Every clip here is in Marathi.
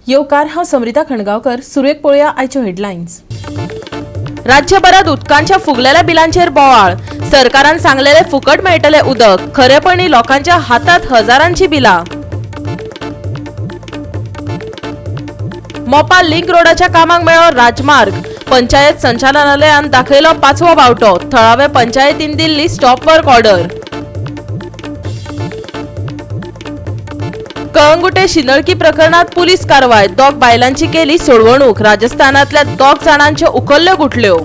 येवकार हांव समरिता खणगांवकर. सुरेख पळोवया आयच्यो हेडलायन्स. राज्यभरात उदकांच्या फुगलेल्या बिलांचेर बोवाळ. सरकारान सांगलेले फुकट मेळटले उदक, खरेपणी लोकांच्या हातात हजारांची बिलां. मोपा लिंक रोडाच्या कामाक मेळ्ळो राजमार्ग. पंचायत संचालनालयान दाखयलो 5वो वावटो. थळाव्या पंचायतीन दिल्ली स्टॉप वर्क ऑर्डर. कळंगुटे शिनळकी प्रकरणात पुलीस कारवाय. दोग बायलांची केली सोडवणूक. राजस्थानातल्या 2 जाणांच्यो उखल्ल्यो गुठल्यो.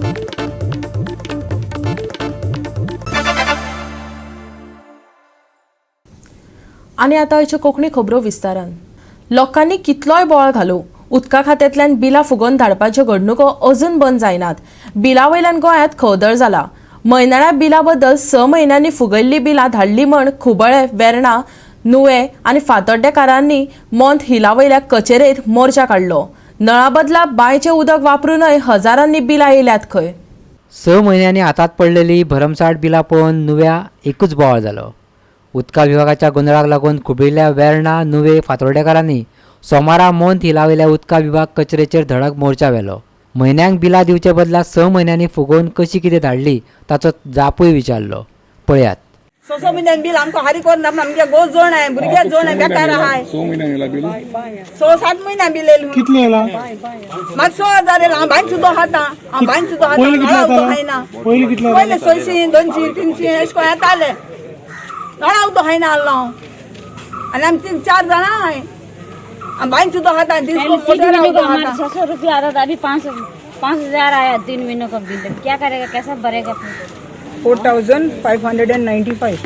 आनी आतां आयच्यो कोंकणी खबरो विस्तारान. लोकांनी कितलोय बोवाळ घालूं, उदका खात्यांतल्यान बिलां फुगोवन धाडपाच्यो घडणुको अजून बंद जायनात. बिलां वयल्यान गोंयांत खवदळ जाला. म्हयन्याळ्या बिला बद्दल 6 म्हयन्यांनी फुगयल्लीं बिलां धाडलीं म्हण खुबळे, वेर्णा, नुवें आनी फातोड्डेकारांनी मोंत हिला वयल्या कचेरेंत मोर्चा काडलो. नळा बदला बांयचें उदक वापरूनय हजारांनी बिलां येयल्यात खंय. 6 म्हयन्यांनी हातात पडलेली भरमसाट बिलां पळोवन नुव्या एकूच बोवाळ जालो. उदका विभागाच्या गोंधळाक लागून खुबिल्ल्या वेर्णा, नुवें, फातोड्डेकारांनी सोमारा मोंत हिला वयल्या उदका विभाग कचेरेचेर धडक मोर्चा व्हेलो. म्हयन्यांक बिलां दिवचे बदला 6 म्हयन्यांनी फुगोवन कशी कितें धाडली ताचो जापूय विचारलो. पळयात. 6 म्हयन्यान बिल आमकां हारी कोर ना. आमगे गो जोड आहे, भुरगे जोड आहे, बेकार आहाय. 6 म्हयन्यान येला बिल. 6-7 म्हयन्यान बिल येयलें. कितले येला? म्हाका 6,000 येयला. हांव बांय सुद्दां खाता. हांव बांय सुद्दां खाता. पयलीं कितले नळा येताले? खायना. पयलीं कितले पयलीं 600, 200, 300 अशें कोन्न येताले. नळा उदक खायना आहलो हांव. आनी आमी 3-4 जाणां आहाय. हांव बांय सुद्दां खाता. तीन महीने का हमारे 600 रुपया आता था, अभी 5,000 आया 3 महीनों का बिल. क्या करेगा, कैसा भरेगा? 4,595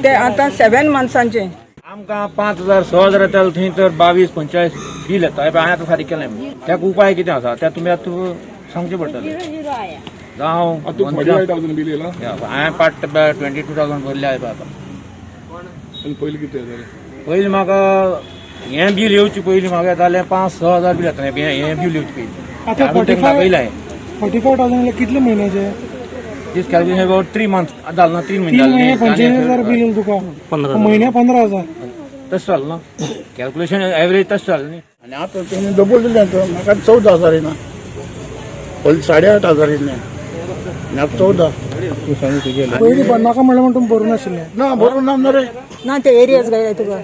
ते आता 7 माणसांचे. आमकां 5,000 6,000 येताले थंय तर 22-25 बिल येता. हांवें आतां फारीक केलें. त्याक उपाय कितें आसा त्या तुमी आतां सांगचें पडटलें. 0 जावं 45,000 बिल येला. हांवें पाट 22,000 भरले आतां. आनी पयलीं कितें येतालें? पयलीं म्हाका हें बिल येवचे पयलीं म्हाका येतालें 5-6,000 बिल येतालें. हें बिल येवचे पयलीं आता 45,000 कितले म्हयन्याचे? दीस कॅल्कुलेशन अबाउट 3 मंथ्स जालें ना. 3 म्हयने 3 महिने 45,000 बिल येईल तुका. महिन्या 15,000. तशें जालें ना. कॅल्कुलेशन एवरेज तशें जालें न्ही. आनी आतां तेणी डबल दिलें. म्हाका 14,000 येना. पयलीं 8,500 येयलें. आनी आतां 14. पयलीं नाका म्हणल्यार तुमी भरूं नाशिल्ले. ना भरूं ना रे. ना ते एरियाज गाय तुका.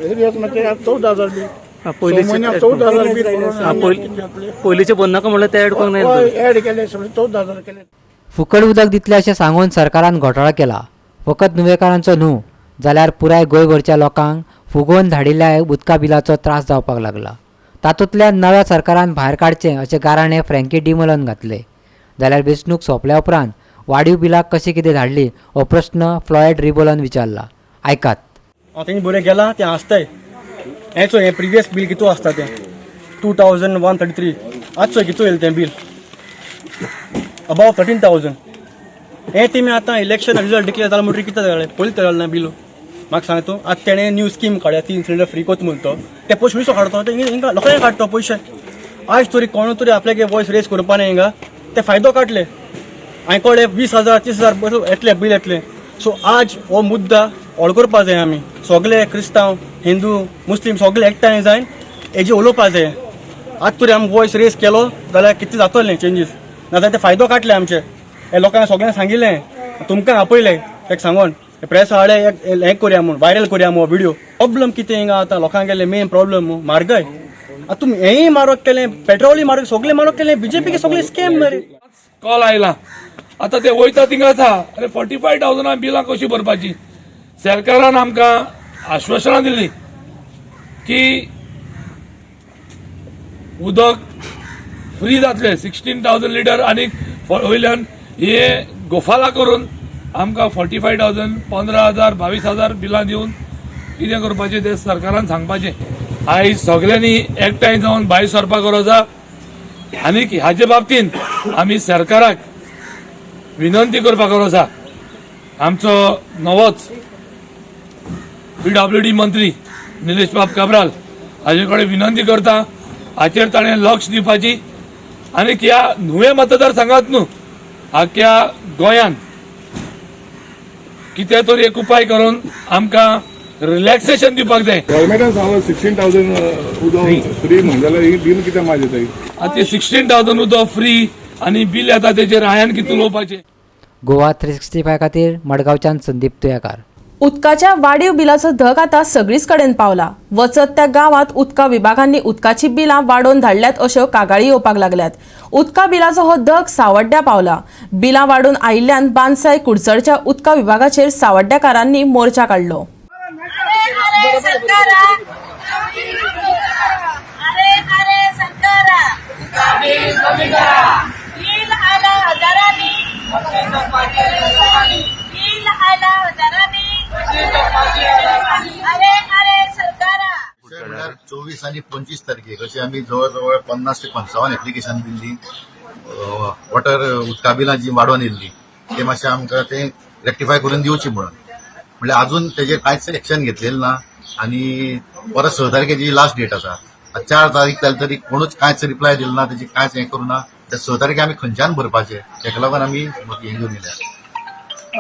एरियास मागीर आतां 14,000 बिल. 6 म्हयन्याक 14,000 बिल. पयलींचे बंद नाका म्हणल्यार ते ऍड करूंक ना. ऍड केले सगळे 14,000 केले. फुकट उदक दितले अशें सांगून सरकारान घोटाळो केला. फकत नुवेकारांचो न्हू जाल्यार पुराय गोंयभरच्या लोकांक फुगोवन धाडिल्ल्या उदका बिलाचो त्रास जावपाक लागला. तातूंतल्यान नव्या सरकारान भायर काडचें अशें गाराणें फ्रँकी डिमोलन घातलें. जाल्यार वेंचणूक सोंपल्या उपरांत वाडीव बिलाक कशी कितें धाडली हो प्रश्न फ्लॉयड रिबोलन विचारला. आयकात. तेणी बरें गेला तें आसताय. हें प्रिवियस बील कितू आसता तें 2,133. आजचो कितू येयलें तें बील अबाव 13,000. हें तेमी आतां इलेक्शन रिजल्ट डिक्लेअर जाला म्हणटरी कितें जालें पयलीं जालें ना बिल. म्हाका सांग तूं आतां तेणें न्यू स्कीम काडल्या 3 सिलिंडर फ्री कोत म्हणून तो ते पयशे खंयचो काडतो हिंगा लोकांक काडतो पयशे. आयज तरी कोण तरी आपल्याक वॉयस रेज करपा न्ही हिंगा ते फायदो काडले. हांवें कळ्ळें 20,000 30,000 येतले बिल येतले. सो आज हो मुद्दा हॉल करपा जाय. आमी सगळे क्रिस्तांव, हिंदू, मुस्लीम सगळे एकठांय जायन हेजी उलोवपा जाय. आज तरी आमी वॉयस रेज केलो जाल्यार कितें जातलें चेंजीस. नाजाल्यार ते फायदो काडले आमचे. हे लोकांक सगळ्यांक सांगिल्लें तुमकां आपयलें तेका सांगून प्रेस हाडे हें करया म्हूण व्हायरल करया म्हूण व्हिडिओ. प्रॉब्लम कितें हिंगा आतां लोकांक गेले मेन प्रॉब्लम म्हारगाय. आतां तुमी हेंय म्हारग केलें, पेट्रोलूय म्हारग, सगळें म्हारग केलें. बीजेपीक सगळे स्कॅम मरे. कॉल आयला आतां ते वयता थिंगा आसा. अरे 45,000 बिलां कशी भरपाची? सरकारान आमकां आश्वासनां दिल्लीं की उदक फ्री जातलें 16,000 लिटर आनी वयल्यान हे गोफाला करून आमकां 45,000 15,000 22,000 बिलां दिवन कितें करपाचें तें सरकारान सांगपाचें. आयज सगळ्यांनी एकठांय जावन भायर सरपाक गरज आसा. आनीक हाचे बाबतींत आमी सरकाराक विनंती करपाक गरज आसा. आमचो नवोच PWD मंत्री निलेश बाब काब्राल हाजे कडेन विनंती करता हाचेर ताणें लक्ष दिवपाची. आनी ह्या नुवें मतदारसंघात न्हू आख्या गोंयांत कितें तरी एक उपाय करून आमकां रिलॅक्सेशन दिवपाक जाय. गव्हर्मेंटान सांगलो 16,000 उदक फ्री म्हणल्यार ही बील कितें माझे थंय. आता ते 16,000 उदक फ्री आणि बिल येता तेचेर हांवें कितें उलोवपाचें. गोवा 365 खातीर मडगांवच्यान संदीप तुयेकार. उदकाच्या वाडीव बिलाचो धग आतां सगळीच कडेन पावला. वचत त्या गांवांत उदका विभागांनी उदकाची बिलां वाडोवन धाडल्यात अश्यो कागाळी येवपाक लागल्यात. उदका बिलाचो हो धग सावड्ड्या पावला. बिलां वाडून आयिल्ल्यान बांदसाय कुडचडच्या उदका विभागाचेर सावड्डेकारांनी मोर्चा काडलो. म्हळ्यार 24 आनी 25 तारखेक अशी आमी जवळ जवळ 50 ते 55 एप्लिकेशन दिल्ली. वॉटर उदका बिलां जी वाडोवन येयल्ली ते मातशें आमकां ते रेक्टिफाय करून दिवची म्हणून. म्हणजे अजून तेजेर कांयच एक्शन घेतलेलें ना आणि परत 6 तारखेची लास्ट डेट आसा. 4 तारीख जाली तरी कोणूच कांयच रिप्लाय दिलो ना, तेजी कांयच हें करूं ना. त्या 6 तारखे आमी खंयच्यान भरपाचे, तेका लागून आमी हें घेवन येयल्या.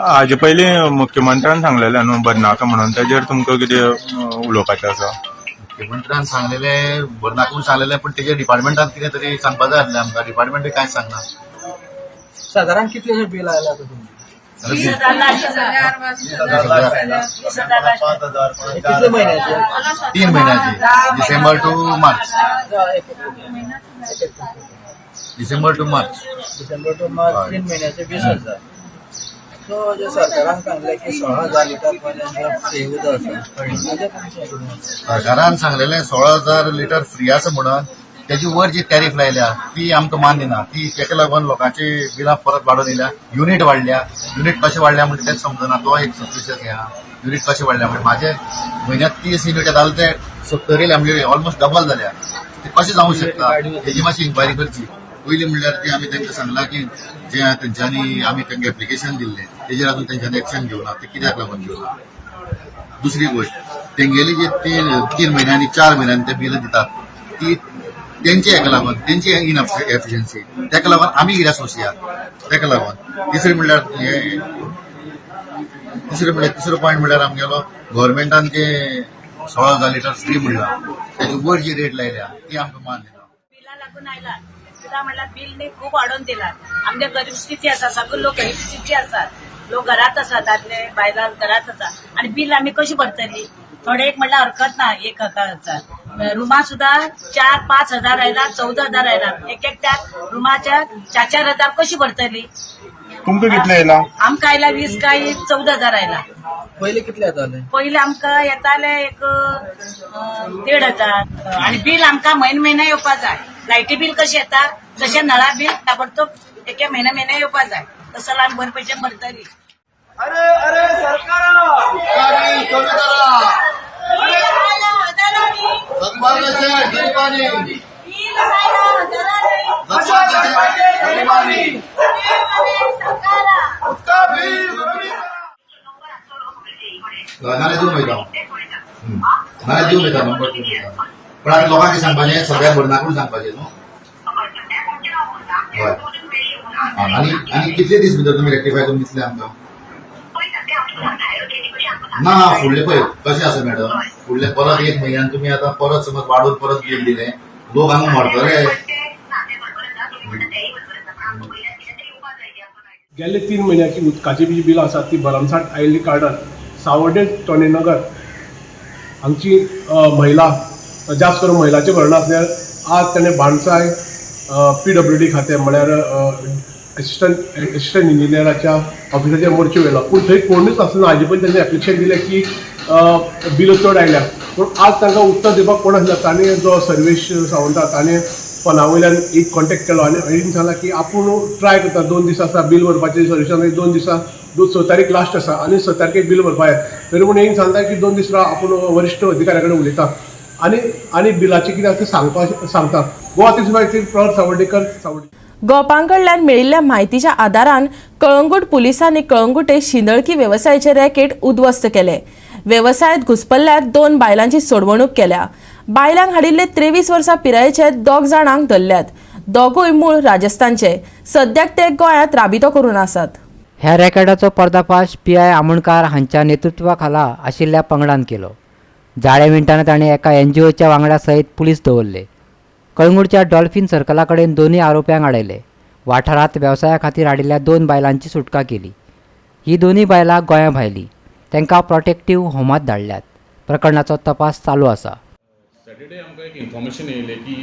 हाजे पयलीं मुख्यमंत्र्यान सांगलेलें न्हू भरनाका म्हणून, तेजेर तुमकां कितें उलोवपाचें आसा? मुख्यमंत्र्यान सांगलेलें भरनाका म्हूण सांगलेलें, पण तेजे डिपार्टमेंटान कितें तरी सांगपाक जाय आसलें आमकां. डिपार्टमेंटूय कांयच सांगना. साधारण कितले बिल आयला तुमकां? 3 महिन्याची डिसेंबर टू मार्च. डिसेंबर टू मार्च 3 महिन्याचे 20,000. सो जे सरकारान सांगले की 16,000 लिटर पर्यंत फ्री उदक आसा. सरकारान सांगलेलें 16,000 लिटर फ्री आसा म्हणून. तेजी वर जी टॅरिफ लायल्या ती आमकां मान्य ना. ती तेका लागून लोकांची बिलां परत वाडोवन येयल्या. युनिट वाडल्या. युनिट कशें वाडल्या म्हणजे तेच समजना. तो एक सस्पिशियस हें आहा. युनिट कशें वाडल्या म्हणजे माझे म्हयन्यात 30 युनिट जाले ते 70 येयल्या, म्हणजे ऑलमोस्ट डबल जाल्या. ते कशें जावंक शकता तेजी मातशी इन्क्वायरी करची. पयलीं म्हणल्यार ती आमी तांकां सांगलां की जे तेंच्यांनी आमी तांकां एप्लिकेशन दिल्लें तेजेर अजून तेंच्यांनी एक्शन घेवना. ते कित्याक लागून घेवना? दुसरी गोष्ट, तेंगेली जी 3 महिन्यांनी 4 महिन्यांनी ते बिलां दितात ती तेंचे हेका लागून, तेंची इनएफिशियन्सी, तेका लागून आमी कित्याक सोंसया? तेका लागून. तिसरो पॉयंट म्हणल्यार आमगेलो गव्हर्मेंटान जे 16,000 लिटर फ्री म्हणला तेजी वर जी रेट लायल्या ती आमकां मान्य ना. बिला लागून आयला. बिला म्हणल्यार बिल खूप वाडोवन दिला. आमच्या गरीब स्थिती आसा, सगळे लोक गरीब स्थिती आसात. लोक घरात आसात, दादले बायलां घरात आसा आणि बिल आमी कशी भरतली? थोडे एक म्हणल्यार हरकत ना, 1,000 रुमा सुद्धा 4-5 हजार आयला, 14,000 आयला. एक त्या रुमाच्या 4-4 हजार कशी भरतली? तुमकां कितले येयला? आमकां आयला 20 काय 14,000 आयला. पहिले कितले येताले? पहिले आमकां येताले एक 1,500 आणि बिल आमकां म्हयने येवपाक जाय. लायटी बिल कशें येता तशें नळा बिल ताबडतोब एके म्हयने येवपाक जाय. तसं आमी बरे पयशे भरतली. नाल्यार दिवन वयता. नाल्यार दिवन वयता नंबर दिवन वयता. पण आतां लोकांक सांगपाचें, सगळ्या भरनाकूच सांगपाचें न्हू. हय. आनी कितले दीस भितर तुमी रेक्टिफाय करून दितले आमकां? ना फुडले पळय कशें आसा मॅडम, फुडले परत 1 म्हयन्यान तुमी आतां परत समज वाडोवन परत बिल दिलें, लोक हांगा मरतले. गेले 3 महिन्याची उदकाची जी बिलां आसात ती भरमसाट आयिल्ली कारणान सावड्डे टोणेनगर हांगची महिला, जास्त करून महिलाचे भरणा आसल्यार आज ताणें बाणसाय PWD खातें म्हळ्यार असिस्टंट इंजिनियराच्या ऑफिसाचेर मोर्चे वयलो. पूण थंय कोणूच आसना. हाजे पयलीं ताणें एप्लिकेशन दिलें की बिलां चड आयल्या. पूण आज तांकां उत्तर दिवपाक कोण आसना. ताणें जो सर्वेश सावंत ताणें फोना वयल्यान एक कॉन्टेक्ट केलो आनी हळीन सांगला की आपूण ट्राय करता. 2 दीस आसा बिल भरपाचें सोल्युशन. 2 दिसा 6 तारीख लास्ट आसा आनी 6 तारखेक बिल भरपा जाय. तरी पूण हें सांगता की 2 दीस राव, आपूण वरिश्ठ अधिकाऱ्या कडेन उलयता आनी बिलाचें कितें आसा तें सांगता. गोवा 365 प्रौढ सावड्डेकर सावड्डे. गोपांकडल्यान मेळिल्ल्या म्हायतीच्या आदारान कळंगूट पुलिसांनी कळंगुटे शिंदळकी वेवसायाचे रॅकेट उद्ध्वस्त केले. वेवसायांत घुसपल्ल्यात 2 बायलांची सोडवणूक केल्या. बायलांक हाडिल्ले 23 वर्सां पिरायेचे 2 जाणांक धरल्यात. दोगूय मूळ राजस्थानचे. सद्याक ते गोंयांत राबितो करून आसात. ह्या रॅकेटाचो पर्दाफाश PI आमोणकार हांच्या नेतृत्वाखाला आशिल्ल्या पंगडान केलो. जाळे मिनटांनी ताणें एका NGOच्या वांगडा सयत पुलीस दवरले. कळंगूटच्या डॉल्फिन सर्कला कडेन दोनूय आरोप्यांक आडयले. वाठारांत वेवसाया खातीर आडिल्ल्या 2 बायलांची सुटका केली. ही दोनूय बायलां गोंया भायलीं. तांकां प्रोटेक्टीव होमांत धाडल्यात. प्रकरणाचो तपास चालू आसा. सॅटर्डे आमकां एक इन्फॉर्मेशन येयलें की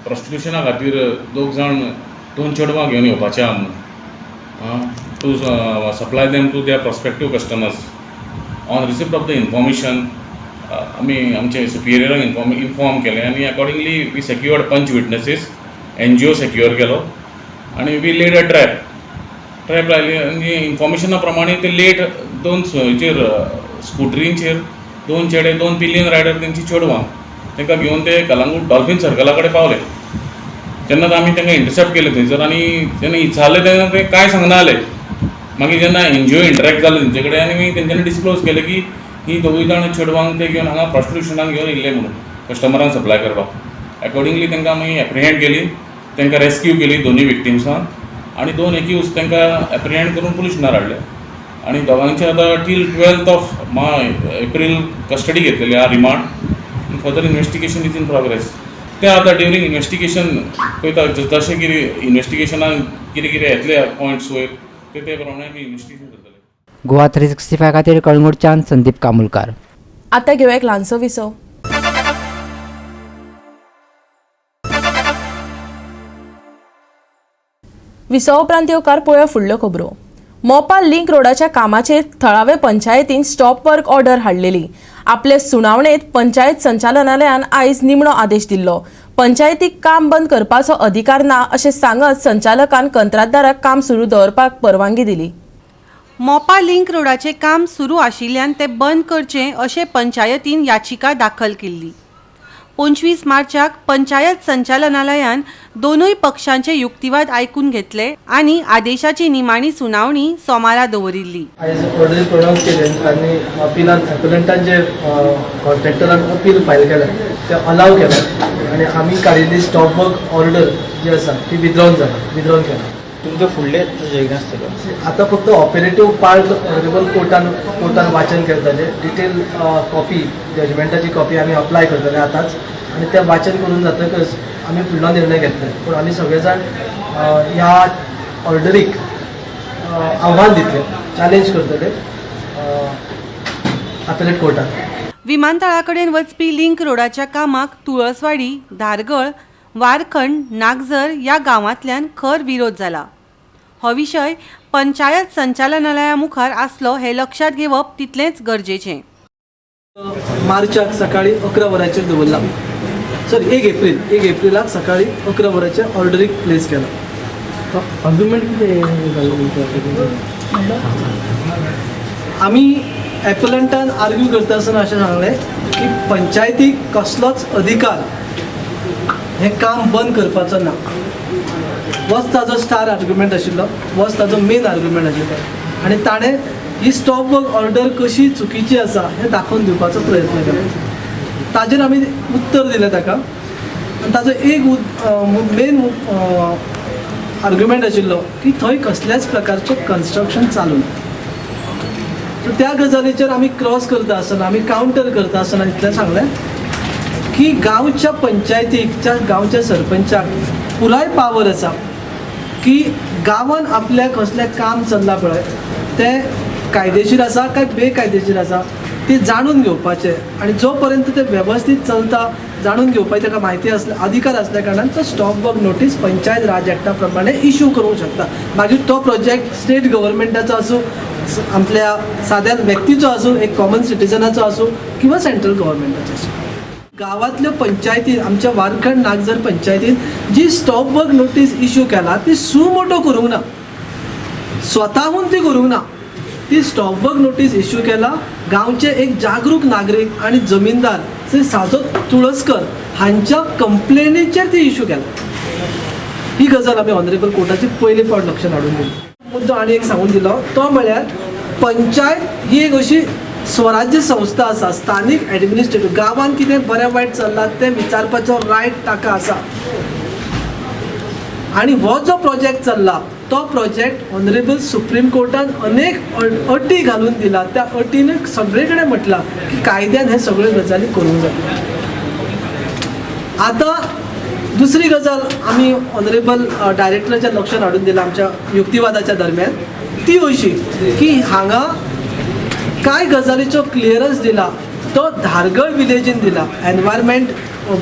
प्रॉस्टिट्युशना खातीर 2 जाण 2 चेडवां घेवन येवपाचे आहा म्हणून to supply them to their prospective customers. On receipt of the information आमी आमचे सुपिरियराक इन्फॉर्म केलें आनी accordingly we secured 5 witnesses. NGO secure केलो आनी वी लेड अ ट्रॅप लायली आनी इन्फॉर्मेशना प्रमाणे ते लेट 2 हेचेर स्कुटरींचेर 2 चेडे 2 पिलियन रायडर तेंची चेडवां तांकां घेवन ते कलंगूट डॉल्फिन सर्कला कडेन पावले. तेन्ना आमी तांकां इंटरसेप्ट केले थंयसर आनी जेन्ना विचारलें तेन्ना ते कांय सांगनाले. मागीर जेन्ना NGO इंटरेक्ट जालो तेंचे कडेन आनी तेंच्यांनी डिस्क्लोज केलें की ही 2 जाण चेडवांक ते घेवन हांगा प्रॉस्टिट्युशनाक घेवन येयल्ले म्हणून कस्टमरांक सप्लाय करपाक. अकॉर्डिंगली तांकां मागीर एप्रिहेंड केली. तांकां रेस्क्यू केली दोनूय विक्टिम्सांक आनी 2 एक्यूज तांकां एप्रिहेंड करून पुलीस स्टेशनार हाडले आनी दोगांचे आतां till 12th of April custody घेतलेली आहा remand. Further investigation is in progress. ते आतां ड्युरींग इन्वेस्टिगेशन पळयता जशें कितें इन्वेस्टिगेशनान कितें येतले पॉयंट्स वयर ते प्रमाणे आमी इन्वेस्टिगेशन करतले. गोवा 365 खातीर कळंगूटच्यान संदीप कामुलकार. आतां घेवया एक ल्हानसो विसव. विसव उपरांत येवकार पळोवया फुडल्यो खबरो. मोपा लिंक रोडाच्या कामाचेर थळावे पंचायतीन स्टॉप वर्क ऑर्डर हाडलेली. आपले सुनावणेंत पंचायत संचालनालयान आयज निमणो आदेश दिल्लो. पंचायतीक काम बंद करपाचो अधिकार ना अशें सांगत संचालकान कंत्राटदाराक काम सुरू दवरपाक परवानगी दिली. मोपा लिंक रोडाचे काम सुरू आशिल्ल्यान ते बंद करचें अशें पंचायतीन याचिका दाखल केल्ली. 25 मार्चाक पंचायत संचालनालयान दोनूय पक्षांचे युक्तिवाद आयकून घेतले आनी आदेशाची निमाणी सुनावणी सोमारा दवरिल्ली. आयज ऑर्डर प्रोनावन्स केले आनी अपिलान एपलंटान जे कॉन्ट्रॅक्टरान अपील फायल केलें ते अलाव केलें आनी आमी काडिल्ली स्टॉप वर्क ऑर्डर जी आसा ती विथड्रॉन केला. तुमचे फुडले हें आसतलो आतां फक्त ऑपरेटीव पार्ट ऑनरेबल कोर्टान वाचन करतले. डिटेल कॉपी जजमेंटाची कॉपी आमी अप्लाय करतले आतांच आनी तें वाचन करून जातकच आमी फुडलो निर्णय घेतले. पूण आमी सगळे जाण ह्या ऑर्डरीक आव्हान दितले, चॅलेंज करतले अपेलेट कोर्टान. विमानतळा कडेन वचपी लिंक रोडाच्या कामाक तुळसवाडी, धारगळ, वारखंड, नागझर ह्या गांवांतल्यान खर विरोध जाला. हो विशय पंचायत संचालनालया मुखार आसलो हें लक्षात घेवप तितलेंच गरजेचें. मार्चाक सकाळी 11 वरांचेर दवरला. सॉरी 1 एप्रिलाक सकाळी 11 वरांचेर ऑर्डरीक प्लेस केला. आर्ग्युमेंट आमी एपलंटान आर्ग्यू करता आसतना अशें सांगलें की पंचायतीक कसलोच अधिकार हें काम बंद करपाचो ना. होच ताजो स्टार आर्ग्युमेंट आशिल्लो, होच ताजो मेन आर्ग्युमेंट आशिल्लो आनी ताणें ही स्टॉप वर्क ऑर्डर कशी चुकीची आसा हें दाखोवन दिवपाचो प्रयत्न केलो. ताजेर आमी उत्तर दिलें ताका आनी ताजो एक मेन आर्ग्युमेंट आशिल्लो की थंय कसल्याच प्रकारचें कन्स्ट्रक्शन चालू ना. सो त्या गजालीचेर आमी क्रॉस करता आसतना, आमी कावंटर करता आसतना इतलें सांगलें की गांवच्या पंचायतीच्या गांवच्या सरपंचाक पुराय पावर आसा की गांवान आपल्या कसलें काम चल्लां पळय तें कायदेशीर आसा काय बेकायदेशीर आसा ते जाणून घेवपाचें आनी जो पर्यंत ते वेवस्थीत चलता जाणून घेवपाची ताका म्हायती अधिकार आसल्या कारणान तो स्टॉप वर्क नोटीस पंचायत राज एक्टा प्रमाणे इश्यू करूंक शकता. मागीर तो प्रोजेक्ट स्टेट गव्हर्मेंटाचो आसूं, आपल्या साद्या व्यक्तीचो आसूं, एक कॉमन सिटीजनाचो आसूं किंवा सेंट्रल गव्हर्मेंटाचो आसूं. गांवांतल्यो पंचायती आमच्या वारखंड नागझर पंचायतीन जी स्टॉप वर्क नोटीस इश्यू केला ती सुमोटो करूंक ना, स्वताहून ती करूंक ना. ती स्टॉप वर्क नोटीस इश्यू केला गांवचे एक जागरूक नागरीक आणि जमीनदार श्री साजो तुळसकर हांच्या कंप्लेनीचेर ती इश्यू केला. ही गजाल आमी ऑनरेबल कोर्टाची पयली फावट लक्षांत हाडून दिली. मुद्दो आनी एक सांगून दिलो तो म्हळ्यार पंचायत ही एक अशी स्वराज्य संस्था आसा, स्थानीक एडमिनिस्ट्रेटिव्ह. गांवांत कितें बरें वायट चल्लां तें विचारपाचो रायट ताका आसा. आणि हो जो प्रोजेक्ट चल्ला तो प्रोजेक्ट ऑनरेबल सुप्रीम कोर्टान अनेक अटी घालून दिला. त्या अटीने सगळे कडेन म्हटला की कायद्यान हे सगळ्यो गजाली करूंक जाय. आता दुसरी गजाल आमी ऑनरेबल डायरेक्टराच्या लक्षात हाडून दिला आमच्या युक्तिवादाच्या दरम्यान, ती अशी की हांगा काय गजालीचो क्लियरन्स दिला तो धारगळ विलेजीन दिला. Environment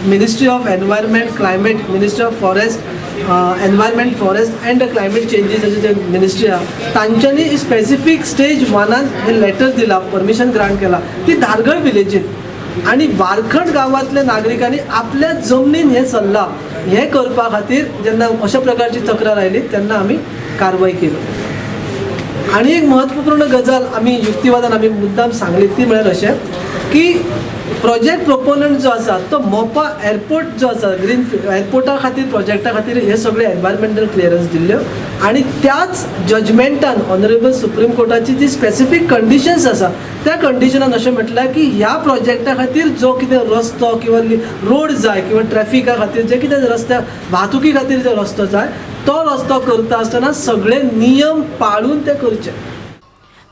ministry of environment climate, ministry of forest environment forest and climate changes अशें जे मिनिस्ट्री आहा तांच्यांनी स्पेसिफीक स्टेज 1 हे लेटर दिला, परमिशन ग्रांट केला ती धारगळ विलेजीन. आणि वारखंड गांवांतल्या नागरिकांनी आपल्या जमनीन हे चल्लां हे करपा खातीर जेन्ना अशा प्रकारची तक्रार आयली तेन्ना आमी कारवाय केली. आणि एक म्हत्वपूर्ण गजाल आमी युक्तिवादान आमी मुद्दाम सांगली ती म्हळ्यार अशें की प्रोजेक्ट प्रोपोनंट जो आसा तो मोपा एअरपोर्ट जो आसा ग्रीन एअरपोर्टा खातीर प्रोजेक्टा खातीर हे सगळे एनवायरमेंटल क्लियरन्स दिल्ल्यो. आणि त्याच जजमेंटान ऑनरेबल सुप्रीम कोर्टाची जी स्पेसिफीक कंडिशन्स आसा त्या कंडिशनान अशें म्हटलां की ह्या प्रोजेक्टा खातीर जो कितें रस्तो किंवा रोड जाय किंवा ट्रॅफिका खातीर जे कितें रस्त्या वाहतुकी खातीर जो रस्तो जाय तो रस्तो करता आसतना सगळे नियम पाळून ते करचे.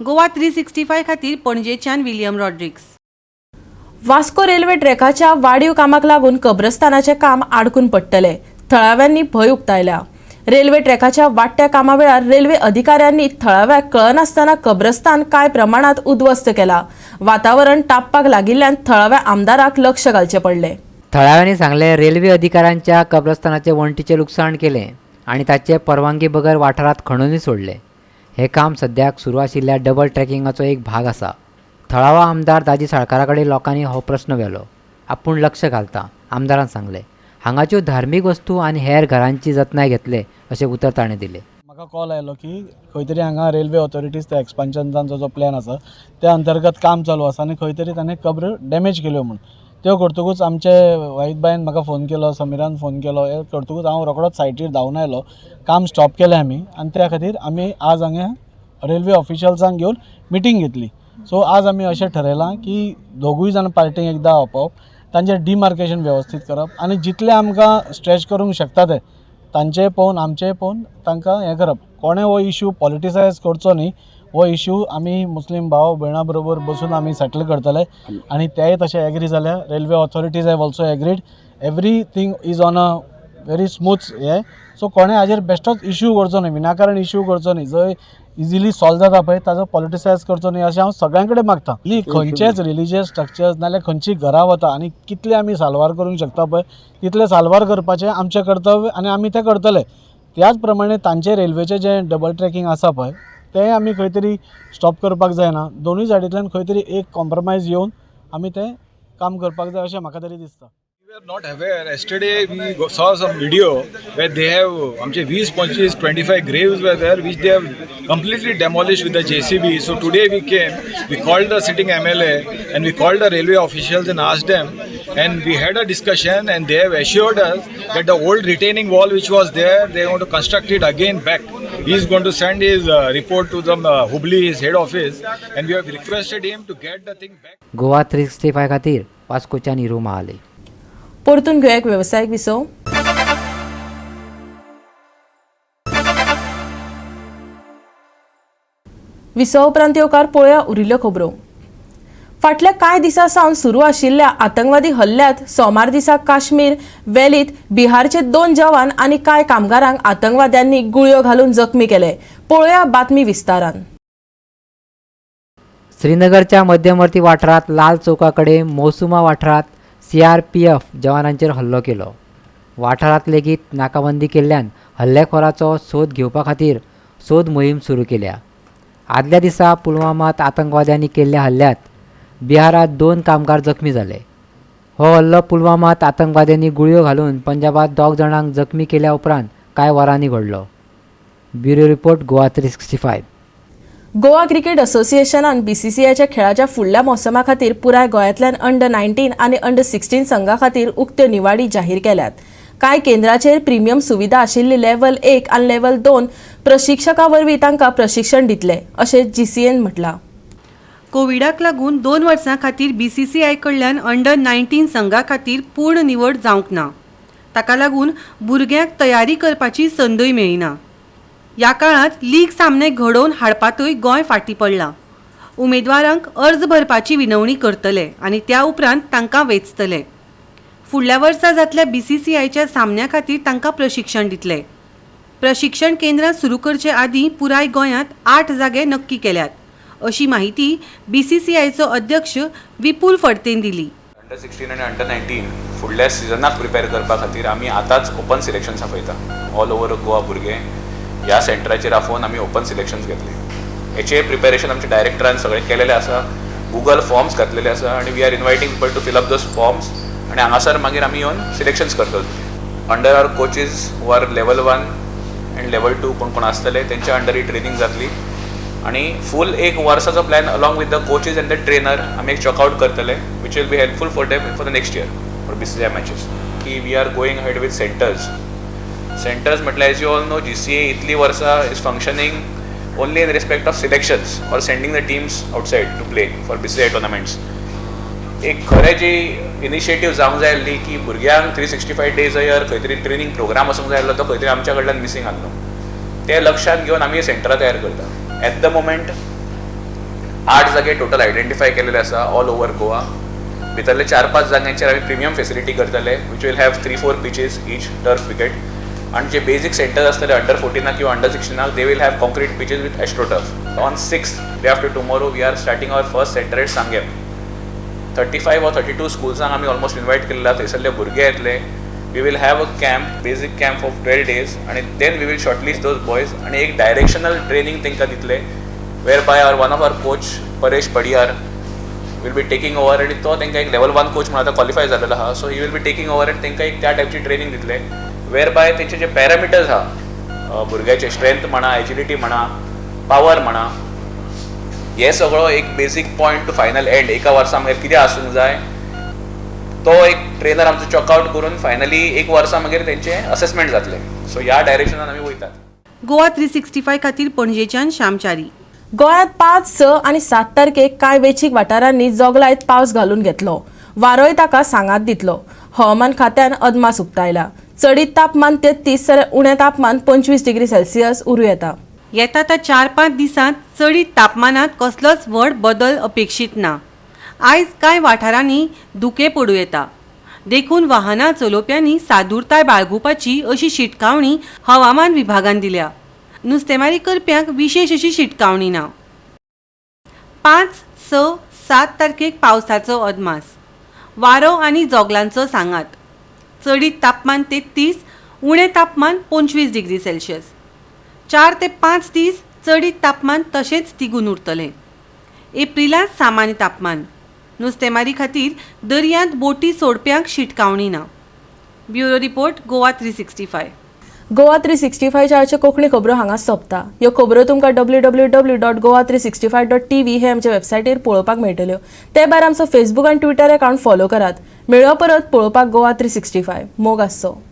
गोवा 365 खातीर पणजेच्यान विलियम रॉड्रिक्स. वास्को रेल्वे ट्रॅकाच्या वाडीव कामाक लागून कब्रस्तानाचे काम आडकून पडटले. थळाव्यांनी भंय उक्तायल्या. रेल्वे ट्रॅकाच्या वाडट्या कामा वेळार रेल्वे अधिकाऱ्यांनी थळाव्याक कळनासतना कब्रस्तान कांय प्रमाणात उद्ध्वस्त केला. वातावरण तापपाक लागिल्ल्यान थळाव्या आमदाराक लक्ष घालचे पडले. थळाव्यांनी सांगले रेल्वे अधिकाऱ्यांच्या कब्रस्तानाचे वणटीचे लुकसाण केले आणि ताचे परवानगी बगर वाठारात खणूनय सोडले. हे काम सद्याक सुरू आशिल्ल्या डबल ट्रॅकिंगाचो एक भाग आसा. थळावा आमदार दाजी साळकारा कडेन लोकांनी हो प्रश्न व्हेलो. आपूण लक्ष घालता आमदारान सांगले. हांगाच्यो धार्मीक वस्तू आनी हेर घरांची जतनाय घेतले अशें उतर ताणें दिलें. म्हाका कॉल आयलो की खंय तरी हांगा रेल्वे ऑथॉरिटीज त्या एक्सपान्शनाचो जो प्लॅन आसा त्या अंतर्गत काम चालू आसा आनी खंय तरी ताणें कब्र डॅमेज केल्यो म्हूण. त्यो करतकूच आमचे वाईदबाईन म्हाका फोन केलो, समिरान फोन केलो. हे करतकूच हांव रोखडोच सायटीर धांवन आयलो. काम स्टॉप केलें आमी आनी त्या खातीर आमी आज हांगा रेल्वे ऑफिशल्सांक घेवन मिटींग घेतली. सो आज आमी अशें ठरयलां की दोगूय जाण पार्टींक एकदां आपोवप, तांचें डिमार्केशन वेवस्थीत करप आनी जितले आमकां स्ट्रेच करूंक शकता ते तांचेय पळोवन आमचेय पळोवन तांकां हें करप. कोणें हो इश्यू पॉलिटिसायज करचो न्ही. हो इश्यू आमी मुस्लीम भाव भयणां बरोबर बसून आमी सेटल करतले आनी तेय तशें एग्री जाल्या. Railway authorities have also agreed. Everything is on a very smooth हे. सो कोणें हाजेर बेश्टोच इश्यू करचो न्ही, विनाकारण इश्यू करचो न्ही. जंय इजिली सॉल्व जाता पळय ताजो पॉलिटिसायज करचो न्ही अशें हांव सगळ्यां कडेन मागतां. खंयचेच रिलिजियस स्ट्रक्चर्स नाल्यार खंयची घरां वता आनी कितले आमी साल्वार करूंक शकता पळय तितले साल्वार करपाचें आमचें कर्तव्य आनी आमी तें करतले. त्याच प्रमाणे तांचें रेल्वेचें जें डबल ट्रॅकिंग आसा पळय तें आमी खंय तरी स्टॉप करपाक जायना. दोनूय सायडींतल्यान खंय तरी एक कॉम्प्रमायज येवन आमी तें काम करपाक जाय अशें म्हाका तरी दिसता. We are not aware. Yesterday we saw some video where they have amche 20-25 graves were there which they have completely demolished with the JCB. So today we came, we called the sitting MLA and we called the railway officials and asked them, and we had a discussion and they have assured us that the old retaining wall which was there, they want to construct it again back. He is going to send his report to the Hubli, his head office, and we have requested him to get the thing back. Goa 365 खातीर वास्कोच्या निरू महाले. परतून घेऊया एक व्यावसायिक विसव. विसव उपरांत येवकार पळोवया उरिल्ल्यो खबरो. फाटल्या कांय दिसां सावन सुरू आशिल्ल्या आतंकवादी हल्ल्यांत सोमार दिसा काश्मीर वॅलींत बिहारचे 2 जवान आनी कांय कामगारांक आतंकवाद्यांनी गुळयो घालून जखमी केले. पळोवया बातमी विस्तारान. श्रीनगरच्या मध्यवर्ती वाठारांत लाल चौका कडेन मौसुमा वाठारांत CRPF जवानांचेर हल्लो केलो. वाठारांत लेगीत नाकाबंदी केल्ल्यान हल्लेखोराचो सोद घेवपा खातीर सोद मोहीम सुरू केल्या. आदल्या दिसा पुलवामात आतंकवाद्यांनी केल्ल्या हल्ल्यांत बिहारात 2 कामगार जखमी जाले. हो हल्लो पुलवामात आतंकवाद्यांनी गुळयो घालून पंजाबात 2 जाणांक जखमी केल्या उपरांत कांय वरांनी घडलो. Bureau report Goa 365. Goa cricket असोसिएशनान BCCIच्या खेळाच्या फुडल्या मोसमा खातीर पुराय गोंयांतल्यान अंडर-19 आनी अंडर-16 संघां खातीर उक्त्यो निवाडी जाहीर केल्यात. कांय केंद्राचेर प्रिमियम सुविधा आशिल्ली लेव्हल 1 आनी लेव्हल 2 प्रशिक्षकां वरवीं तांकां प्रशिक्षण दितले अशें GCN म्हटलां. कोविडाक लागून 2 वर्सां खातीर BCCI कडल्यान अंडर-19 संघा खातीर पूर्ण निवड जावंक ना. ताका लागून भुरग्यांक तयारी करपाची संदय मेळिना. ह्या काळात लीग सामने घडोवन हाडपातूय गोंय फाटीं पडलां. उमेदवारांक अर्ज भरपाची विनवणी करतले आनी त्या उपरांत तांकां वेंचतले. फुडल्या वर्सा जातल्या BCCIच्या सामन्या खातीर तांकां प्रशिक्षण दितले. प्रशिक्षण केंद्रां सुरू करचे आदीं पुराय गोंयांत 8 जागे नक्की केल्यात, अशी माहिती BCCIचो अध्यक्ष विपुल फडतेन दिली. अंडर 16 आनी अंडर 19 फुडल्या सिजनाक प्रिपेर करपा खातीर आमी आतांच ओपन सिलेक्शन्स आपयता. ऑल ओवर गोवा भुरगे ह्या सेंटराचेर आफोवन आमी ओपन सिलेक्शन्स घेतले. हेचे प्रिपेरेशन आमचे डायरेक्टरान सगळें केलेलें आसा. गूगल फॉर्म्स घातलेले आसा आनी we are inviting people to fill up those forms आनी हांगासर मागीर आमी येवन सिलेक्शन्स करतले. Under our coaches who are level 1 आनी लेवल 2 कोण आसतले तेंच्या अंडर ही ट्रेनिंग जातली आनी फूल एक वर्साचो plan along with the coaches and the trainer आमी एक चॉकआउट करतले which will be helpful for them for the next year for BCCI matches. की we are going head with centres म्हटल्यार as you all know GCA इतली वर्सां is functioning only in respect of selections or sending the teams outside to play for BCCI tournaments. एक खरें जी इनिशिएटीव जावंक जाय आसली की भुरग्यांक 365 days a year खंय तरी ट्रेनिंग प्रोग्राम आसूंक जाय आसलो तो खंय तरी आमच्या कडल्यान मिसींग आसलो. ते लक्षात घेवन आमी सेंटरां तयार करता. एट द मोमेंट 8 जागे टोटल आयडेंटिफाय केलेले आसा ऑल ओवर गोवा. भितरले 4-5 जाग्यांचेर आमी प्रिमियम फेसिलिटी करतले which will have 3-4 pitches each turf wicket. आनी जे बेजीक सेंटर्स आसतले अंडर 14 किंवा under 16 they will have concrete pitches with astro turf. On 6th day after tomorrow we are starting our first centre at Sanguem. 35 or 32 स्कूल्सांक आमी ऑलमोस्ट इनवायट केल्ला. थंयसरले भुरगे येतले. We will have a camp, basic camp of 12 days आनी then we will shortlist those boys आनी एक डायरेक्शनल ट्रेनिंग तांकां दितले whereby our one of our coach Paresh Padiyar will be taking over आनी तो तांकां एक लेवल 1 कोच म्हणून आतां क्वॉलिफाय जाल्लो आहा. So he will be taking over आनी तांकां एक त्या टायपची ट्रेनिंग दितले वेर बाय तेंचे जे पॅरामिटर्स आहा भुरग्याचे स्ट्रेंथ म्हणा, एजिलिटी म्हणा, पावर म्हणा, हे सगळो एक basic point to final end एका वर्सा मागीर कितें आसूंक जाय तो एक ट्रेनर आमचो चॉकआउट करून फायनली एक वर्सा मागीर तेंचे असेसमेंट जातले. सो ह्या डायरेक्शनान आमी वयतात. गोवा 365 खातीर पणजेच्यान श्यामचारी. गोंयांत 5, 6 आनी 7 तारखेक कांय वेंचीक वाठारांनी जोगलायत पावस घालून घेतलो. वारोय ताका सांगात दितलो. हवामान खात्यान अदमास उक्तायला. चडीत तापमान 33 जाल्यार उणें तापमान 25 डिग्री सेल्सियस उरूं येता. येता त्या 4-5 दिसांत चडीत तापमानात कसलोच व्हड बदल अपेक्षीत ना. आयज कांय वाठारांनी धुके पडूं येता. देखून वाहनां चलोवप्यांनी सादूरताय बाळगुपाची अशी शिटकावणी हवामान विभागान दिल्या. नुस्तेमारी करप्यांक विशेष अशी शिटकावणी ना. 5, 6, 7 तारखेक पावसाचो अदमास. वारो आनी जोगलांचो सांगात. चडीत तापमान 33, उणें तापमान 25 डिग्री सेल्सियस. 4 ते 5 दीस चडीत तापमान तशेंच तिगून उरतलें. एप्रिलांत सामान्य तापमान. नुस्तेमारी खातीर दर्यांत बोटी सोडप्यांक शिटकावणी ना. Bureau report Goa 365. गोवा 365च्या कोंकणी खबरो हांगा सोंपता. ह्यो खबरो तुमकां www.goa365.tv हे आमच्या वेबसायटीर पळोवपाक मेळटल्यो. ते भायर आमचो फेसबूक आनी ट्विटर अकावंट फॉलो करात. मेळ्यो परत पळोवपाक गोवा 365. मोग आसचो.